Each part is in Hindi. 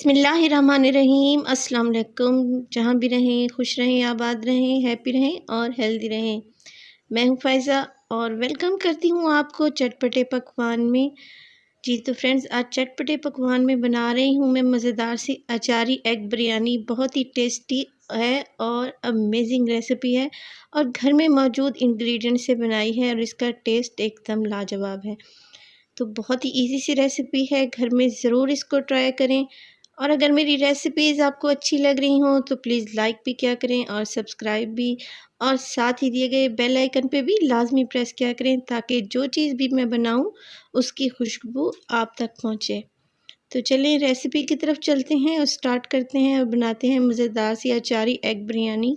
बिस्मिल्लाहिर्रहमानिर्रहीम। अस्सलाम वालेकुम। जहाँ भी रहें खुश रहें, आबाद रहें, हैप्पी रहें और हेल्दी रहें। मैं हूँ फ़ायज़ा और वेलकम करती हूँ आपको चटपटे पकवान में। जी तो फ्रेंड्स, आज चटपटे पकवान में बना रही हूँ मैं मज़ेदार सी अचारी एग बिरयानी। बहुत ही टेस्टी है और अमेजिंग रेसिपी है और घर में मौजूद इंग्रेडिएंट से बनाई है और इसका टेस्ट एकदम लाजवाब है। तो बहुत ही इजी सी रेसिपी है, घर में ज़रूर इसको ट्राई करें। और अगर मेरी रेसिपीज़ आपको अच्छी लग रही हों तो प्लीज़ लाइक भी किया करें और सब्सक्राइब भी, और साथ ही दिए गए बेल आइकन पे भी लाजमी प्रेस किया करें ताकि जो चीज़ भी मैं बनाऊं उसकी खुशबू आप तक पहुंचे। तो चलें रेसिपी की तरफ चलते हैं और स्टार्ट करते हैं और बनाते हैं मज़ेदार सी अचारी एग बिरयानी।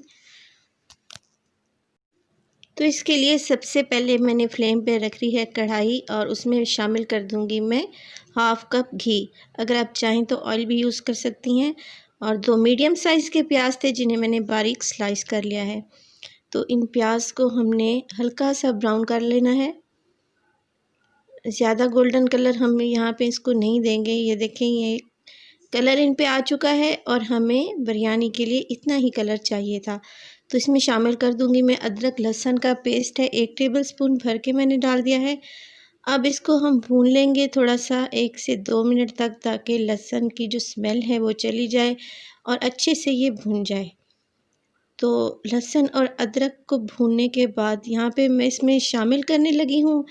तो इसके लिए सबसे पहले मैंने फ्लेम पे रख ली है कढ़ाई और उसमें शामिल कर दूंगी मैं हाफ़ कप घी। अगर आप चाहें तो ऑयल भी यूज़ कर सकती हैं। और 2 मीडियम साइज़ के प्याज थे जिन्हें मैंने बारीक स्लाइस कर लिया है। तो इन प्याज को हमने हल्का सा ब्राउन कर लेना है। ज़्यादा गोल्डन कलर हम यहाँ पे इसको नहीं देंगे। ये देखें, ये कलर इन पे आ चुका है और हमें बिरयानी के लिए इतना ही कलर चाहिए था। तो इसमें शामिल कर दूंगी मैं अदरक लहसुन का पेस्ट है, 1 टेबलस्पून भर के मैंने डाल दिया है। अब इसको हम भून लेंगे थोड़ा सा 1 से 2 मिनट तक, ताकि लहसुन की जो स्मेल है वो चली जाए और अच्छे से ये भून जाए। तो लहसुन और अदरक को भूनने के बाद यहाँ पे मैं इसमें शामिल करने लगी हूँ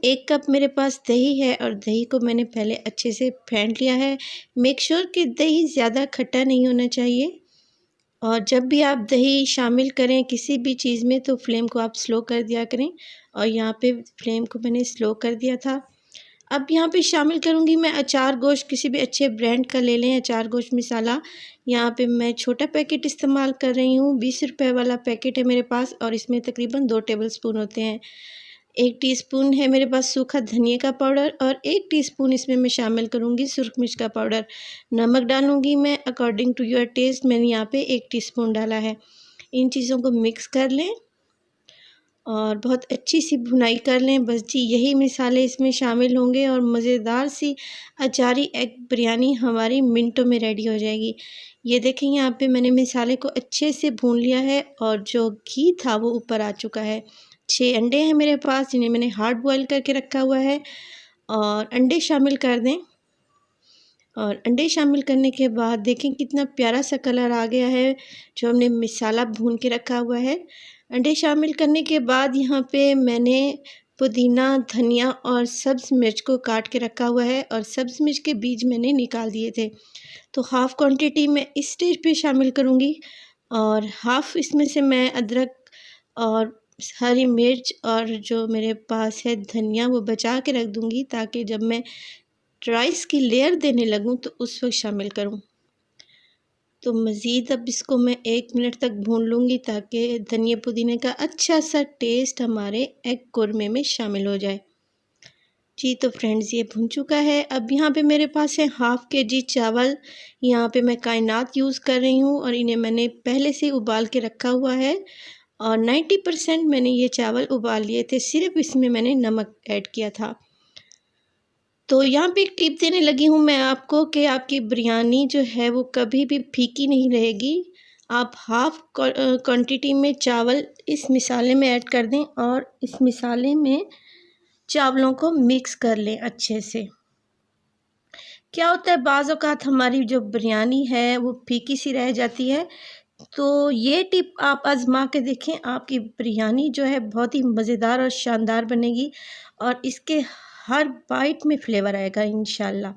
1 कप मेरे पास दही है और दही को मैंने पहले अच्छे से फेंट लिया है। मेक श्योर कि दही ज़्यादा खट्टा नहीं होना चाहिए। और जब भी आप दही शामिल करें किसी भी चीज़ में तो फ्लेम को आप स्लो कर दिया करें, और यहाँ पे फ्लेम को मैंने स्लो कर दिया था। अब यहाँ पे शामिल करूँगी मैं अचार गोश्त, किसी भी अच्छे ब्रांड का ले लें। अचार गोश्त मसाला यहाँ पे मैं छोटा पैकेट इस्तेमाल कर रही हूँ, 20 रुपए वाला पैकेट है मेरे पास और इसमें तकरीबन 2 टेबलस्पून होते हैं। 1 टीस्पून है मेरे पास सूखा धनिया का पाउडर और 1 टीस्पून इसमें मैं शामिल करूँगी सुरख मिर्च का पाउडर। नमक डालूँगी मैं अकॉर्डिंग टू योर टेस्ट, मैंने यहाँ पे 1 टीस्पून डाला है। इन चीज़ों को मिक्स कर लें और बहुत अच्छी सी भुनाई कर लें। बस जी यही मसाले इसमें शामिल होंगे और मज़ेदार सी अचारी एग बिरयानी हमारी मिनटों में रेडी हो जाएगी। ये देखें, यहाँ पे मैंने मसाले को अच्छे से भून लिया है और जो घी था वो ऊपर आ चुका है। 6 अंडे हैं मेरे पास जिन्हें मैंने हार्ड बॉयल करके रखा हुआ है और अंडे शामिल कर दें। और अंडे शामिल करने के बाद देखें कितना प्यारा सा कलर आ गया है जो हमने मसाला भून के रखा हुआ है। अंडे शामिल करने के बाद यहाँ पे मैंने पुदीना, धनिया और सब्ज़ मिर्च को काट के रखा हुआ है और सब्ज़ मिर्च के बीज मैंने निकाल दिए थे। तो हाफ़ क्वांटिटी मैं इस स्टेज पे शामिल करूँगी और हाफ़ इसमें से मैं अदरक और हरी मिर्च और जो मेरे पास है धनिया वो बचा के रख दूँगी, ताकि जब मैं राइस की लेयर देने लगूँ तो उस वक्त शामिल करूँ। तो मज़ीद अब इसको मैं 1 मिनट तक भून लूँगी ताकि धनिया पुदीने का अच्छा सा टेस्ट हमारे एग कुरमे में शामिल हो जाए। जी तो फ्रेंड्स, ये भुन चुका है। अब यहाँ पे मेरे पास है हाफ़ केजी चावल। यहाँ पे मैं कायनात यूज़ कर रही हूँ और इन्हें मैंने पहले से उबाल के रखा हुआ है और 90% मैंने ये चावल उबाल लिए थे, सिर्फ इसमें मैंने नमक ऐड किया था। तो यहाँ पे एक टिप देने लगी हूँ मैं आपको कि आपकी बिरयानी जो है वो कभी भी फीकी नहीं रहेगी। आप हाफ़ क्वांटिटी में चावल इस मसाले में ऐड कर दें और इस मसाले में चावलों को मिक्स कर लें अच्छे से। क्या होता है, बाज़ औक़ात हमारी जो बिरयानी है वो फीकी सी रह जाती है। तो ये टिप आप आज़मा के देखें, आपकी बिरयानी जो है बहुत ही मज़ेदार और शानदार बनेगी और इसके हर बाइट में फ्लेवर आएगा इंशाल्लाह।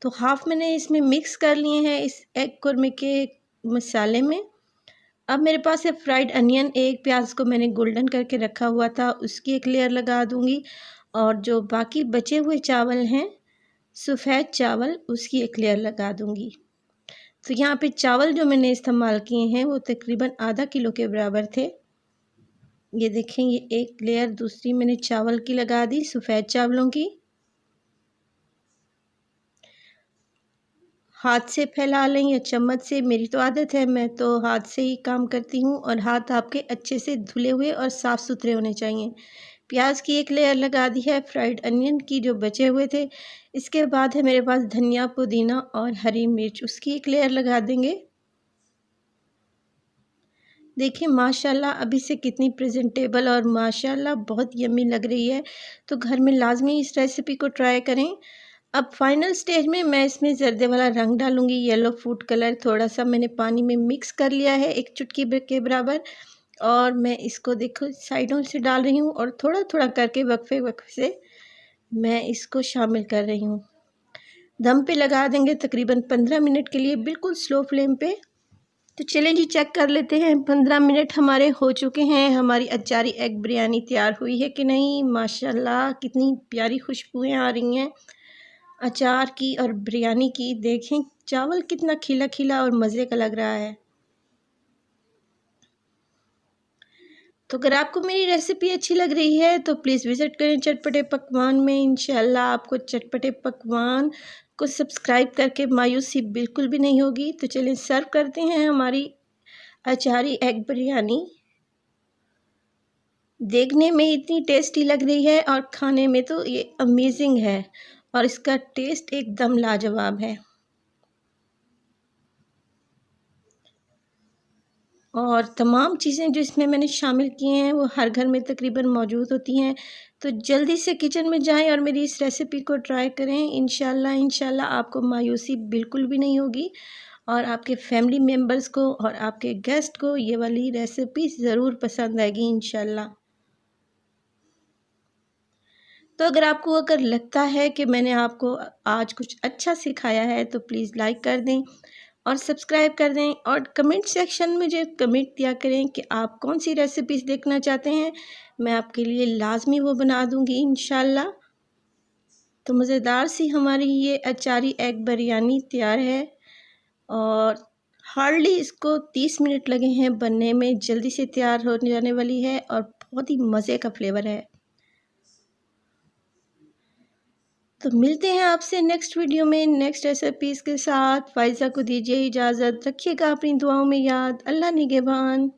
तो हाफ़ मैंने इसमें मिक्स कर लिए हैं इस एग कुरमे के मसाले में। अब मेरे पास है फ्राइड अनियन, एक प्याज को मैंने गोल्डन करके रखा हुआ था, उसकी एक लेयर लगा दूँगी और जो बाकी बचे हुए चावल हैं सफ़ेद चावल, उसकी एक लेयर लगा दूँगी। तो यहाँ पे चावल जो मैंने इस्तेमाल किए हैं वो तकरीबन आधा किलो के बराबर थे। ये देखें, ये एक लेयर दूसरी मैंने चावल की लगा दी, सफ़ेद चावलों की। हाथ से फैला लें या चम्मच से, मेरी तो आदत है, मैं तो हाथ से ही काम करती हूँ और हाथ आपके अच्छे से धुले हुए और साफ़ सुथरे होने चाहिए। प्याज की एक लेयर लगा दी है, फ्राइड अनियन की जो बचे हुए थे। इसके बाद है मेरे पास धनिया, पुदीना और हरी मिर्च, उसकी एक लेयर लगा देंगे। देखिए माशाल्लाह अभी से कितनी प्रेजेंटेबल और माशाल्लाह बहुत यम्मी लग रही है। तो घर में लाजमी इस रेसिपी को ट्राई करें। अब फाइनल स्टेज में मैं इसमें ज़र्दे वाला रंग डालूँगी, येलो फूड कलर थोड़ा-सा मैंने पानी में मिक्स कर लिया है, एक चुटकी के बराबर। और मैं इसको देखो साइडों से डाल रही हूँ और थोड़ा-थोड़ा करके वक्फे-वक्फे से मैं इसको शामिल कर रही हूँ। दम पे लगा देंगे तकरीबन 15 मिनट के लिए, बिल्कुल स्लो फ्लेम पे। तो चलें जी चेक कर लेते हैं 15 मिनट हमारे हो चुके हैं। हमारी अचारी एग बिरयानी तैयार हुई है कि नहीं। माशाल्लाह कितनी प्यारी खुशबुएं आ रही हैं अचार की और बिरयानी की। देखें चावल कितना खिला खिला और मज़े का लग रहा है। तो अगर आपको मेरी रेसिपी अच्छी लग रही है तो प्लीज़ विज़िट करें चटपटे पकवान में। इंशाल्लाह आपको चटपटे पकवान को सब्सक्राइब करके मायूसी बिल्कुल भी नहीं होगी। तो चलें सर्व करते हैं हमारी अचारी एग बिरयानी। देखने में इतनी टेस्टी लग रही है और खाने में तो ये अमेजिंग है और इसका टेस्ट एकदम लाजवाब है। और तमाम चीज़ें जो इसमें मैंने शामिल की हैं वो हर घर में तकरीबन मौजूद होती हैं। तो जल्दी से किचन में जाएं और मेरी इस रेसिपी को ट्राई करें। इंशाल्लाह आपको मायूसी बिल्कुल भी नहीं होगी और आपके फैमिली मेम्बर्स को और आपके गेस्ट को ये वाली रेसिपी ज़रूर पसंद आएगी इंशाल्लाह। तो अगर लगता है कि मैंने आपको आज कुछ अच्छा सिखाया है तो प्लीज़ लाइक कर दें और सब्सक्राइब कर दें और कमेंट सेक्शन में मुझे कमेंट दिया करें कि आप कौन सी रेसिपीज़ देखना चाहते हैं। मैं आपके लिए लाजमी वो बना दूंगी इंशाल्लाह। तो मज़ेदार सी हमारी ये अचारी एग बिरयानी तैयार है और हार्डली इसको 30 मिनट लगे हैं बनने में, जल्दी से तैयार हो जाने वाली है और बहुत ही मज़े का फ्लेवर है। तो मिलते हैं आपसे नेक्स्ट वीडियो में नेक्स्ट रेसिपीज़ के साथ। फ़ाइज़ा को दीजिए इजाज़त, रखिएगा अपनी दुआओं में याद। अल्लाह निगहबान।